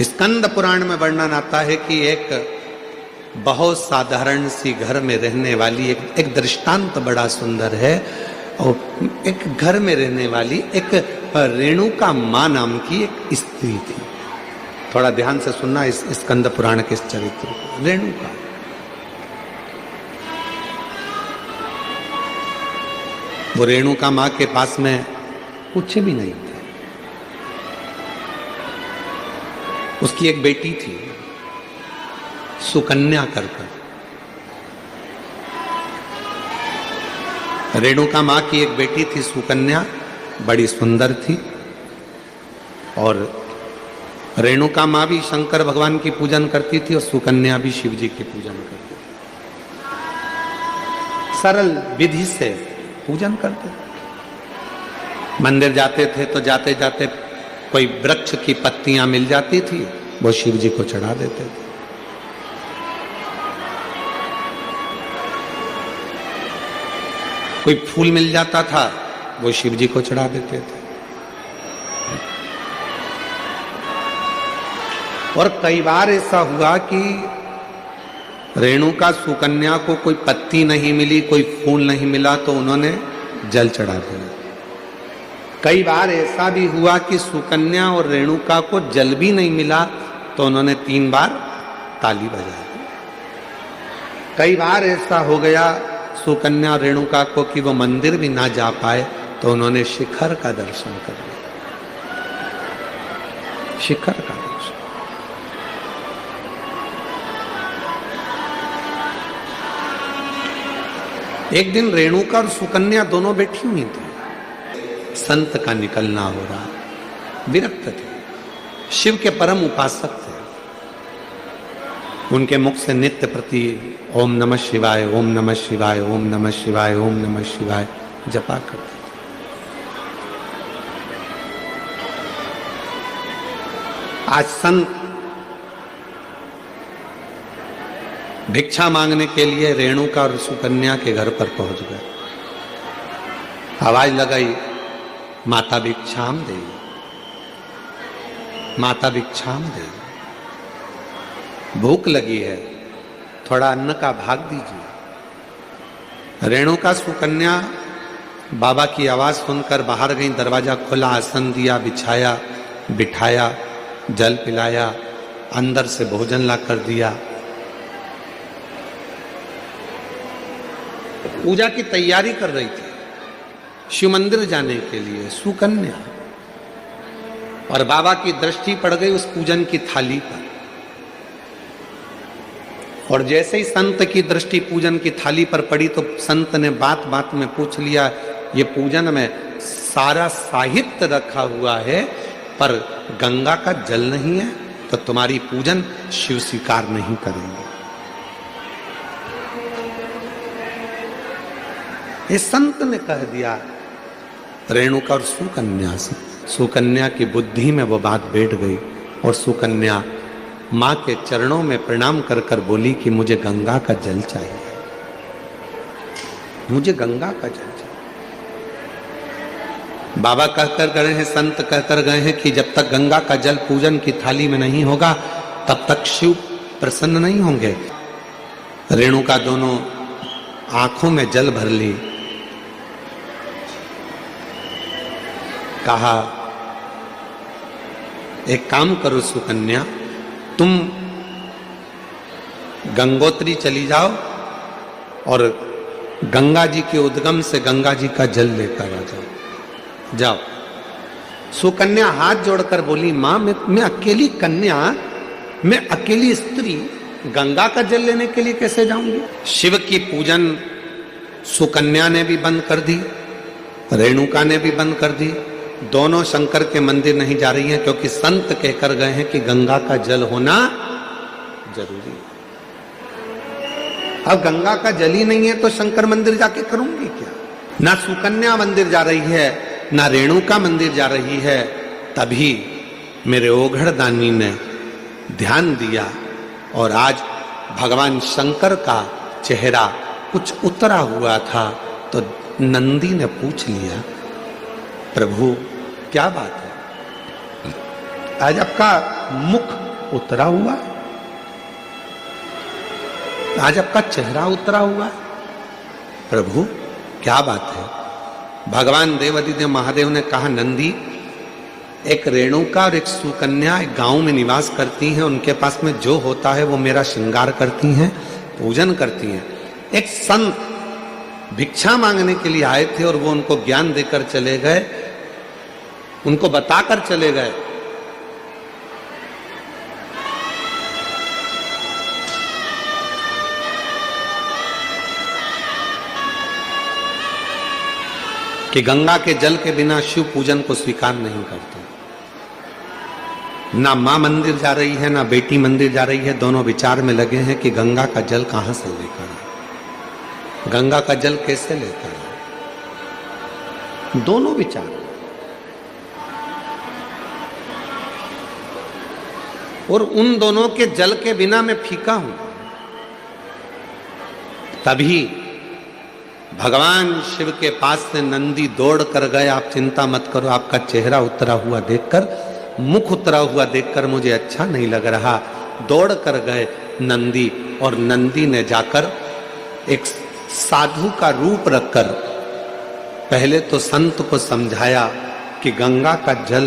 स्कंद पुराण में वर्णन आता है कि एक बहुत साधारण सी घर में रहने वाली एक दृष्टांत बड़ा सुंदर है। और एक घर में रहने वाली एक रेणुका माँ नाम की एक स्त्री थी। थोड़ा ध्यान से सुनना इस स्कंद पुराण के इस चरित्र को। रेणुका वो रेणुका माँ के पास में कुछ भी नहीं था। उसकी एक बेटी थी सुकन्या कर। रेणुका माँ की एक बेटी थी सुकन्या, बड़ी सुंदर थी। और रेणुका माँ भी शंकर भगवान की पूजन करती थी और सुकन्या भी शिव जी की पूजन करती थी। सरल विधि से पूजन करते थे। मंदिर जाते थे तो जाते जाते कोई वृक्ष की पत्तियां मिल जाती थी, वो शिव जी को चढ़ा देते थे। कोई फूल मिल जाता था, वो शिव जी को चढ़ा देते थे। और कई बार ऐसा हुआ कि रेणुका सुकन्या को कोई पत्ती नहीं मिली, कोई फूल नहीं मिला तो उन्होंने जल चढ़ा दिया। कई बार ऐसा भी हुआ कि सुकन्या और रेणुका को जल भी नहीं मिला तो उन्होंने 3 बार ताली बजा दी। कई बार ऐसा हो गया सुकन्या रेणुका को कि वो मंदिर भी ना जा पाए तो उन्होंने शिखर का दर्शन कर लिया। शिखर का दर्शन। एक दिन रेणुका और सुकन्या दोनों बैठी हुई थी। संत का निकलना हो रहा, विरक्त थे, शिव के परम उपासक थे। उनके मुख से नित्य प्रति ओम नमः शिवाय, ओम नमः शिवाय, ओम नमः शिवाय, ओम नमः शिवाय जपा करते। आज संत भिक्षा मांगने के लिए रेणुका और सुकन्या के घर पर पहुंच गए। आवाज लगाई, माता भिक्षाम दे, माता भिक्षाम दे, भूख लगी है, थोड़ा अन्न का भाग दीजिए। रेणुका सुकन्या बाबा की आवाज सुनकर बाहर गई। दरवाजा खोला, आसन दिया, बिछाया, बिठाया, जल पिलाया, अंदर से भोजन ला कर दिया। पूजा की तैयारी कर रही थी शिव मंदिर जाने के लिए सुकन्या। और बाबा की दृष्टि पड़ गई उस पूजन की थाली पर। और जैसे ही संत की दृष्टि पूजन की थाली पर पड़ी तो संत ने बात बात में पूछ लिया, ये पूजन में सारा साहित्य रखा हुआ है पर गंगा का जल नहीं है तो तुम्हारी पूजन शिव स्वीकार नहीं करेंगे। ये संत ने कह दिया रेणुका और सुकन्या से। सुकन्या की बुद्धि में वो बात बैठ गई और सुकन्या माँ के चरणों में प्रणाम कर कर बोली कि मुझे गंगा का जल चाहिए, मुझे गंगा का जल चाहिए। बाबा कहकर गए हैं, संत कहकर गए हैं कि जब तक गंगा का जल पूजन की थाली में नहीं होगा तब तक शिव प्रसन्न नहीं होंगे। रेणुका दोनों आंखों में जल भर ली, कहा एक काम करो सुकन्या, तुम गंगोत्री चली जाओ और गंगा जी के उद्गम से गंगा जी का जल लेकर आ जाओ। जाओ। सुकन्या हाथ जोड़कर बोली, मां मैं अकेली कन्या, मैं अकेली स्त्री गंगा का जल लेने के लिए कैसे जाऊंगी। शिव की पूजन सुकन्या ने भी बंद कर दी, रेणुका ने भी बंद कर दी। दोनों शंकर के मंदिर नहीं जा रही हैं क्योंकि संत कहकर गए हैं कि गंगा का जल होना जरूरी है। अब गंगा का जल ही नहीं है तो शंकर मंदिर जाके करूंगी क्या। ना सुकन्या मंदिर जा रही है, ना रेणुका मंदिर जा रही है। तभी मेरे ओघड़ दानी ने ध्यान दिया और आज भगवान शंकर का चेहरा कुछ उतरा हुआ था तो नंदी ने पूछ लिया, प्रभु क्या बात है, आज आपका मुख उतरा हुआ, आज आपका चेहरा उतरा हुआ है। प्रभु क्या बात है। भगवान देवादिदेव महादेव ने कहा, नंदी, एक रेणुका और एक सुकन्या एक गांव में निवास करती हैं, उनके पास में जो होता है वो मेरा श्रृंगार करती हैं, पूजन करती हैं। एक संत भिक्षा मांगने के लिए आए थे और वो उनको ज्ञान देकर चले गए, उनको बताकर चले गए कि गंगा के जल के बिना शिव पूजन को स्वीकार नहीं करते। ना मां मंदिर जा रही है, ना बेटी मंदिर जा रही है, दोनों विचार में लगे हैं कि गंगा का जल कहां से लेकर आए, गंगा का जल कैसे लेकर आए, दोनों विचार। और उन दोनों के जल के बिना मैं फीका हूं। तभी भगवान शिव के पास से नंदी दौड़ कर गए। आप चिंता मत करो, आपका चेहरा उतरा हुआ देखकर, मुख उतरा हुआ देखकर मुझे अच्छा नहीं लग रहा। दौड़ कर गए नंदी, और नंदी ने जाकर एक साधु का रूप रखकर पहले तो संत को समझाया कि गंगा का जल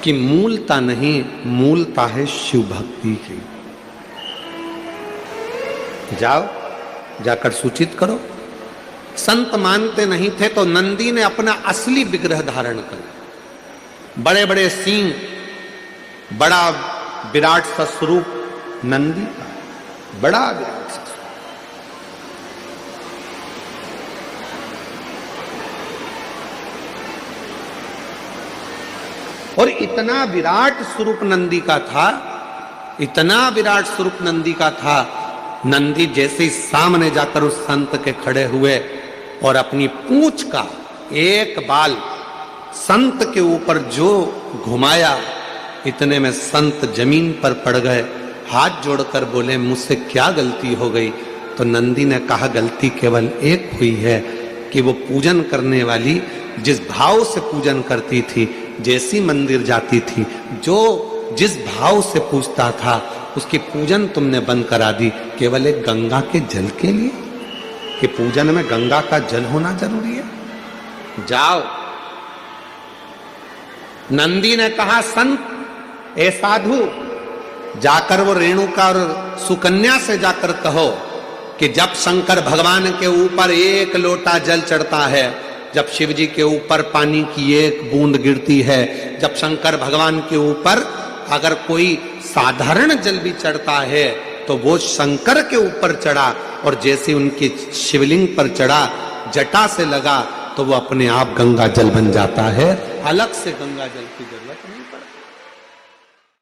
की मूलता नहीं, मूलता है शिव भक्ति की। जाओ, जाकर सूचित करो। संत मानते नहीं थे तो नंदी ने अपना असली विग्रह धारण कर, बड़े बड़े सींग, बड़ा विराट सा स्वरूप नंदी का, बड़ा विराट सा स्वरूप। और इतना विराट स्वरूप नंदी का था, इतना विराट स्वरूप नंदी का था, नंदी जैसे ही सामने जाकर उस संत के खड़े हुए और अपनी पूंछ का एक बाल संत के ऊपर जो घुमाया, इतने में संत जमीन पर पड़ गए। हाथ जोड़कर बोले, मुझसे क्या गलती हो गई। तो नंदी ने कहा, गलती केवल एक हुई है कि वो पूजन करने वाली जिस भाव से पूजन करती थी, जैसी मंदिर जाती थी, जो जिस भाव से पूजता था, उसकी पूजन तुमने बंद करा दी, केवल एक गंगा के जल के लिए, कि पूजन में गंगा का जल होना जरूरी है। जाओ। नंदी ने कहा, संत, ए साधु, जाकर वो रेणुका और सुकन्या से जाकर कहो कि जब शंकर भगवान के ऊपर एक लोटा जल चढ़ता है, जब शिव जी के ऊपर पानी की एक बूंद गिरती है, जब शंकर भगवान के ऊपर अगर कोई साधारण जल भी चढ़ता है तो वो शंकर के ऊपर चढ़ा, और जैसे उनके शिवलिंग पर चढ़ा, जटा से लगा, तो वो अपने आप गंगा जल बन जाता है, अलग से गंगा जल की जरूरत नहीं।